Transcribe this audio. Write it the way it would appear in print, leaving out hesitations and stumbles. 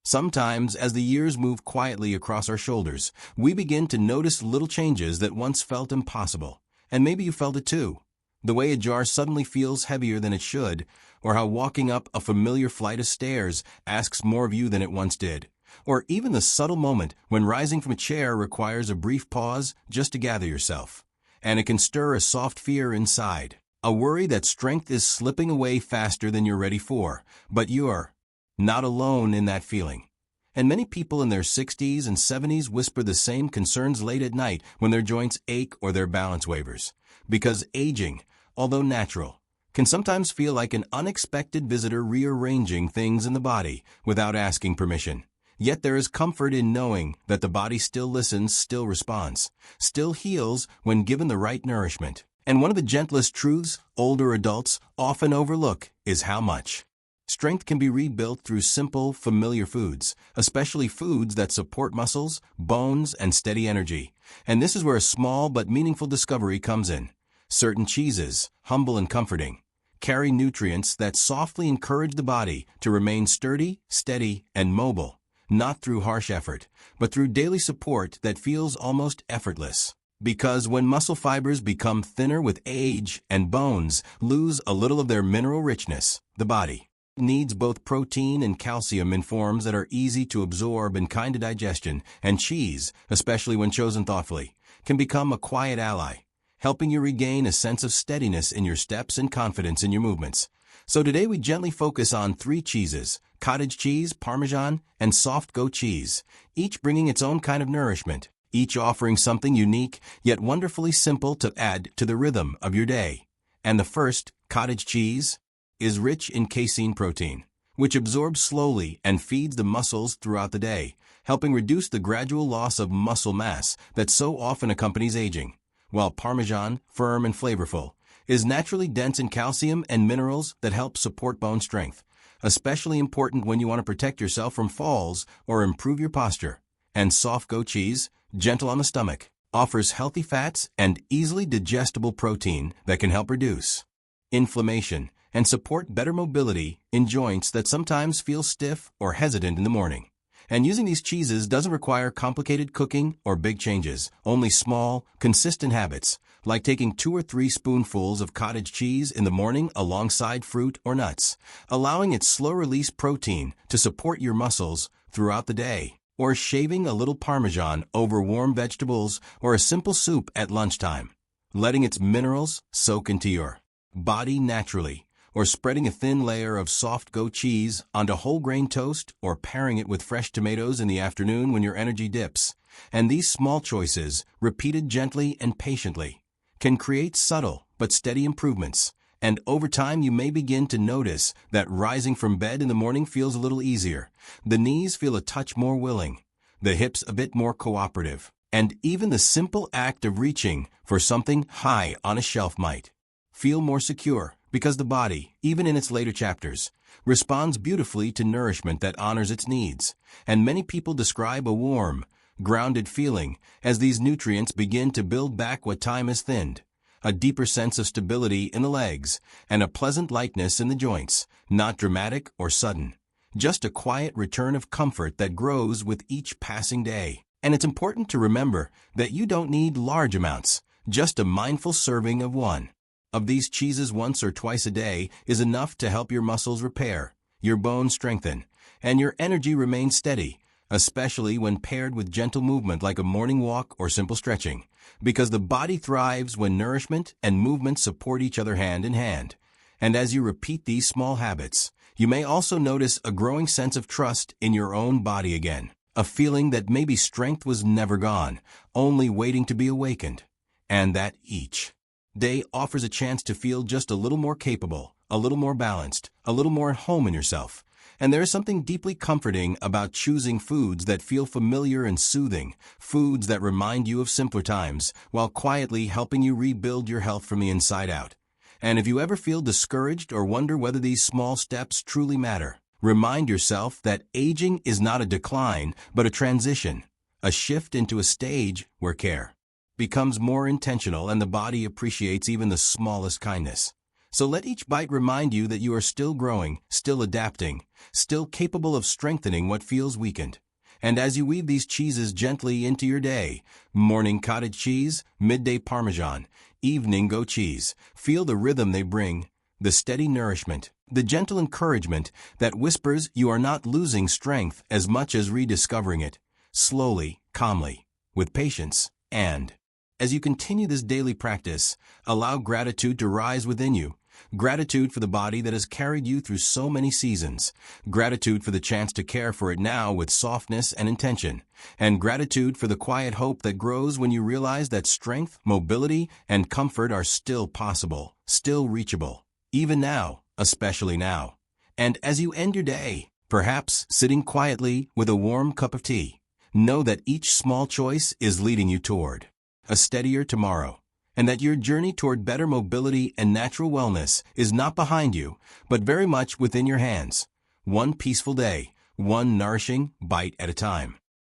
Sometimes, as the years move quietly across our shoulders, we begin to notice little changes that once felt impossible. And maybe you felt it too. The way a jar suddenly feels heavier than it should, or how walking up a familiar flight of stairs asks more of you than it once did. Or even the subtle moment when rising from a chair requires a brief pause just to gather yourself. And it can stir a soft fear inside, a worry that strength is slipping away faster than you're ready for. But you're not alone in that feeling. And many people in their 60s and 70s whisper the same concerns late at night when their joints ache or their balance wavers. Because aging, although natural, can sometimes feel like an unexpected visitor rearranging things in the body without asking permission. Yet there is comfort in knowing that the body still listens, still responds, still heals when given the right nourishment. And one of the gentlest truths older adults often overlook is how much strength can be rebuilt through simple, familiar foods, especially foods that support muscles, bones, and steady energy. And this is where a small but meaningful discovery comes in. Certain cheeses, humble and comforting, carry nutrients that softly encourage the body to remain sturdy, steady, and mobile, not through harsh effort, but through daily support that feels almost effortless. Because when muscle fibers become thinner with age and bones lose a little of their mineral richness, the body needs both protein and calcium in forms that are easy to absorb and kind to digestion, and cheese, especially when chosen thoughtfully, can become a quiet ally, helping you regain a sense of steadiness in your steps and confidence in your movements. So today we gently focus on 3 cheeses: cottage cheese, Parmesan, and soft goat cheese, each bringing its own kind of nourishment, each offering something unique yet wonderfully simple to add to the rhythm of your day. And the first, cottage cheese, is rich in casein protein, which absorbs slowly and feeds the muscles throughout the day, helping reduce the gradual loss of muscle mass that so often accompanies aging. While Parmesan, firm and flavorful, is naturally dense in calcium and minerals that help support bone strength, especially important when you want to protect yourself from falls or improve your posture. And soft goat cheese, gentle on the stomach, offers healthy fats and easily digestible protein that can help reduce inflammation and support better mobility in joints that sometimes feel stiff or hesitant in the morning. And using these cheeses doesn't require complicated cooking or big changes, only small, consistent habits, like taking 2 or 3 spoonfuls of cottage cheese in the morning alongside fruit or nuts, allowing its slow-release protein to support your muscles throughout the day, or shaving a little Parmesan over warm vegetables or a simple soup at lunchtime, letting its minerals soak into your body naturally, or spreading a thin layer of soft goat cheese onto whole grain toast, or pairing it with fresh tomatoes in the afternoon when your energy dips. And these small choices, repeated gently and patiently, can create subtle but steady improvements. And over time you may begin to notice that rising from bed in the morning feels a little easier. The knees feel a touch more willing, the hips a bit more cooperative, and even the simple act of reaching for something high on a shelf might feel more secure, because the body, even in its later chapters, responds beautifully to nourishment that honors its needs. And many people describe a warm, grounded feeling as these nutrients begin to build back what time has thinned, a deeper sense of stability in the legs, and a pleasant lightness in the joints, not dramatic or sudden, just a quiet return of comfort that grows with each passing day. And it's important to remember that you don't need large amounts, just a mindful serving of one of these cheeses once or twice a day is enough to help your muscles repair, your bones strengthen, and your energy remain steady, especially when paired with gentle movement like a morning walk or simple stretching, because the body thrives when nourishment and movement support each other hand in hand. And as you repeat these small habits, you may also notice a growing sense of trust in your own body again, a feeling that maybe strength was never gone, only waiting to be awakened, and that each day offers a chance to feel just a little more capable, a little more balanced, a little more at home in yourself. And there is something deeply comforting about choosing foods that feel familiar and soothing, foods that remind you of simpler times, while quietly helping you rebuild your health from the inside out. And if you ever feel discouraged or wonder whether these small steps truly matter, remind yourself that aging is not a decline, but a transition, a shift into a stage where care becomes more intentional and the body appreciates even the smallest kindness. So let each bite remind you that you are still growing, still adapting, still capable of strengthening what feels weakened. And as you weave these cheeses gently into your day, morning cottage cheese, midday Parmesan, evening goat cheese, feel the rhythm they bring, the steady nourishment, the gentle encouragement that whispers you are not losing strength as much as rediscovering it, slowly, calmly, with patience, and as you continue this daily practice, allow gratitude to rise within you. Gratitude for the body that has carried you through so many seasons. Gratitude for the chance to care for it now with softness and intention. And gratitude for the quiet hope that grows when you realize that strength, mobility, and comfort are still possible, still reachable. Even now, especially now. And as you end your day, perhaps sitting quietly with a warm cup of tea, know that each small choice is leading you toward a steadier tomorrow, and that your journey toward better mobility and natural wellness is not behind you, but very much within your hands. One peaceful day, one nourishing bite at a time.